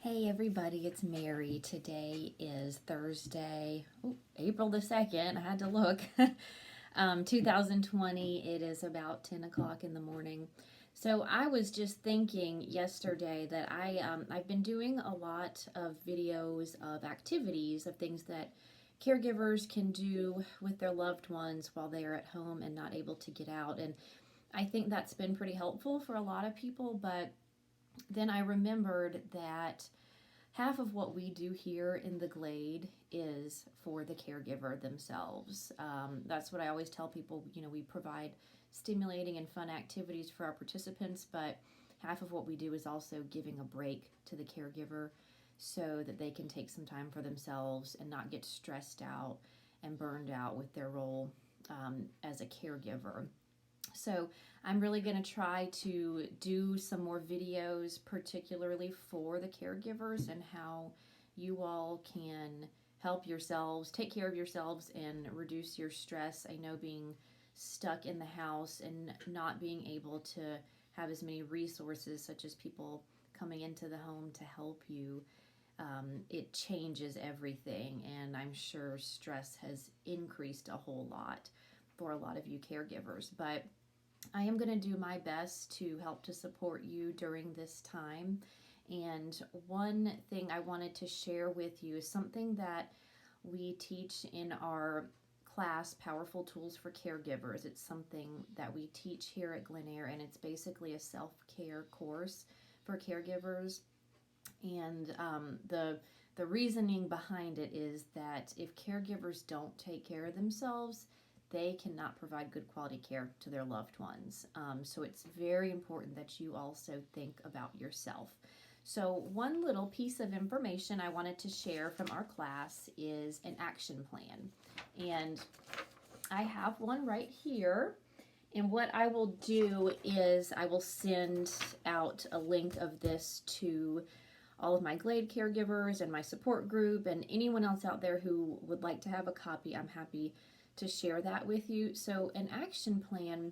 Hey everybody, it's Mary. Today is Thursday, April the 2nd. I had to look. 2020. It is about 10 o'clock in the morning. So I was just thinking yesterday that I've been doing a lot of videos of activities, of things that caregivers can do with their loved ones while they are at home and not able to get out. And I think that's been pretty helpful for a lot of people, but then I remembered that half of what we do here in the Glade is for the caregiver themselves. That's what I always tell people. We provide stimulating and fun activities for our participants, but half of what we do is also giving a break to the caregiver so that they can take some time for themselves and not get stressed out and burned out with their role as a caregiver. So I'm really going to try to do some more videos, particularly for the caregivers, and how you all can help yourselves, take care of yourselves, and reduce your stress. I know being stuck in the house and not being able to have as many resources, such as people coming into the home to help you, it changes everything. And I'm sure stress has increased a whole lot for a lot of you caregivers. But I am going to do my best to help to support you during this time. And one thing I wanted to share with you is something that we teach in our class, Powerful Tools for Caregivers. It's something that we teach here at Glen Eyre, and it's basically a self-care course for caregivers. And the reasoning behind it is that if caregivers don't take care of themselves, they cannot provide good quality care to their loved ones. So it's very important that you also think about yourself. So one little piece of information I wanted to share from our class is an action plan. And I have one right here. And what I will do is I will send out a link of this to all of my Glade caregivers and my support group and anyone else out there who would like to have a copy. I'm happy to share that with you. So an action plan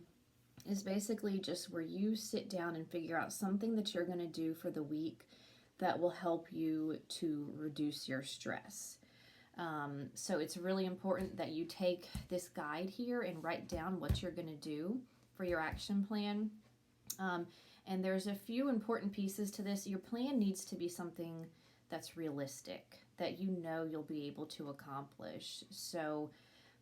is basically just where you sit down and figure out something that you're going to do for the week that will help you to reduce your stress. So it's really important that you take this guide here and write down what you're going to do for your action plan. And there's a few important pieces to this. Your plan needs to be something that's realistic, that you know you'll be able to accomplish. So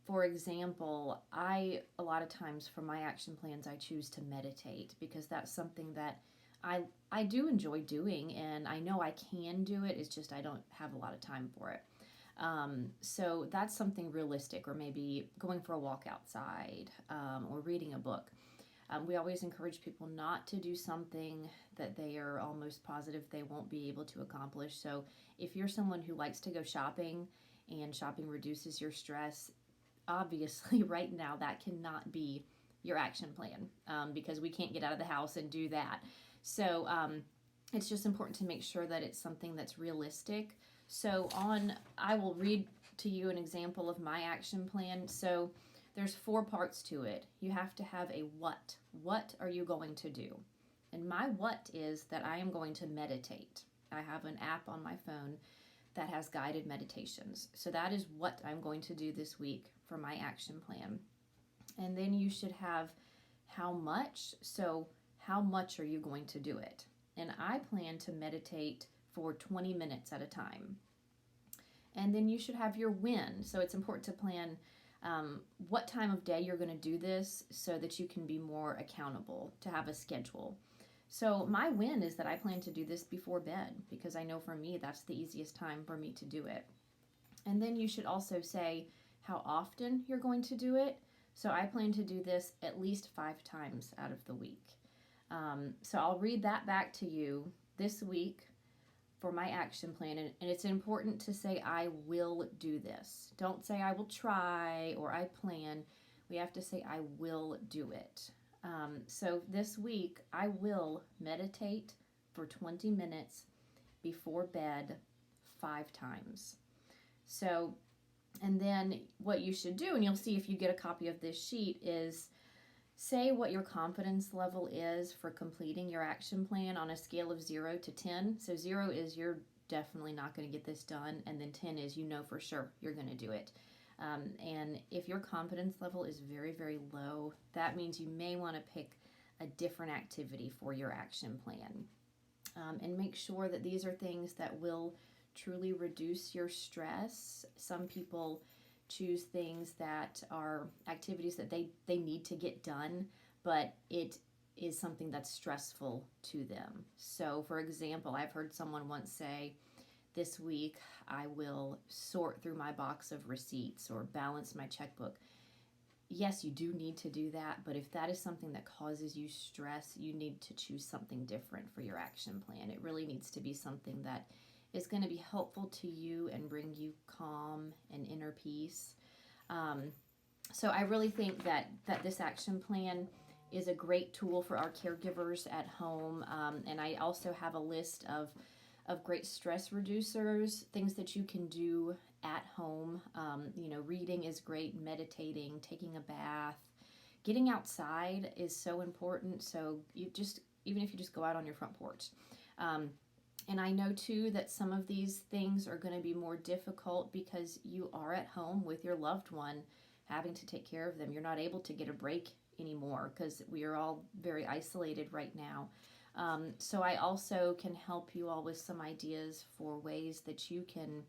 for example, a lot of times for my action plans, I choose to meditate because that's something that I do enjoy doing, and I know I can do it. It's just I don't have a lot of time for it. So that's something realistic, or maybe going for a walk outside, or reading a book. We always encourage people not to do something that they are almost positive they won't be able to accomplish. So if you're someone who likes to go shopping and shopping reduces your stress, obviously right now that cannot be your action plan, because we can't get out of the house and do that. So it's just important to make sure that it's something that's realistic. So I will read to you an example of my action plan. So there's 4 parts to it. You have to have a what. What are you going to do? And my what is that I am going to meditate. I have an app on my phone that has guided meditations. So that is what I'm going to do this week for my action plan. And then you should have how much. So how much are you going to do it? And I plan to meditate for 20 minutes at a time. And then you should have your when. So it's important to plan what time of day you're going to do this so that you can be more accountable, to have a schedule. So my win is that I plan to do this before bed, because I know for me that's the easiest time for me to do it. And then you should also say how often you're going to do it. So I plan to do this at least 5 times out of the week. So I'll read that back to you this week for my action plan. And it's important to say I will do this. Don't say I will try or I plan. We have to say I will do it. So this week I will meditate for 20 minutes before bed 5 times. So, and then what you should do, and you'll see if you get a copy of this sheet, is say what your confidence level is for completing your action plan on a scale of 0 to 10. So 0 is you're definitely not going to get this done. And then 10 is you know for sure you're going to do it. And if your confidence level is very, very low, that means you may want to pick a different activity for your action plan. And make sure that these are things that will truly reduce your stress. Some people choose things that are activities that they need to get done, but it is something that's stressful to them. So, for example, I've heard someone once say, this week I will sort through my box of receipts or balance my checkbook. Yes, you do need to do that, but if that is something that causes you stress, you need to choose something different for your action plan. It really needs to be something that is going to be helpful to you and bring you calm and inner peace. So I really think that this action plan is a great tool for our caregivers at home. And I also have a list of great stress reducers, things that you can do at home. Reading is great, meditating, taking a bath, getting outside is so important. So even if you just go out on your front porch. And I know too that some of these things are going to be more difficult because you are at home with your loved one, having to take care of them. You're not able to get a break anymore because we are all very isolated right now. So I also can help you all with some ideas for ways that you can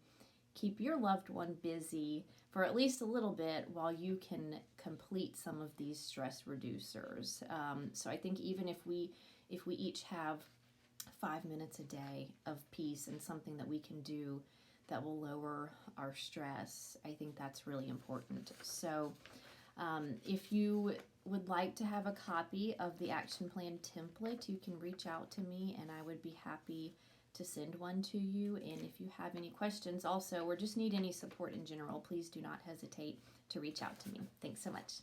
keep your loved one busy for at least a little bit while you can complete some of these stress reducers. So I think even if we each have 5 minutes a day of peace and something that we can do that will lower our stress, I think that's really important. So if you would like to have a copy of the action plan template, you can reach out to me and I would be happy to send one to you. And if you have any questions also, or just need any support in general, please do not hesitate to reach out to me. Thanks so much.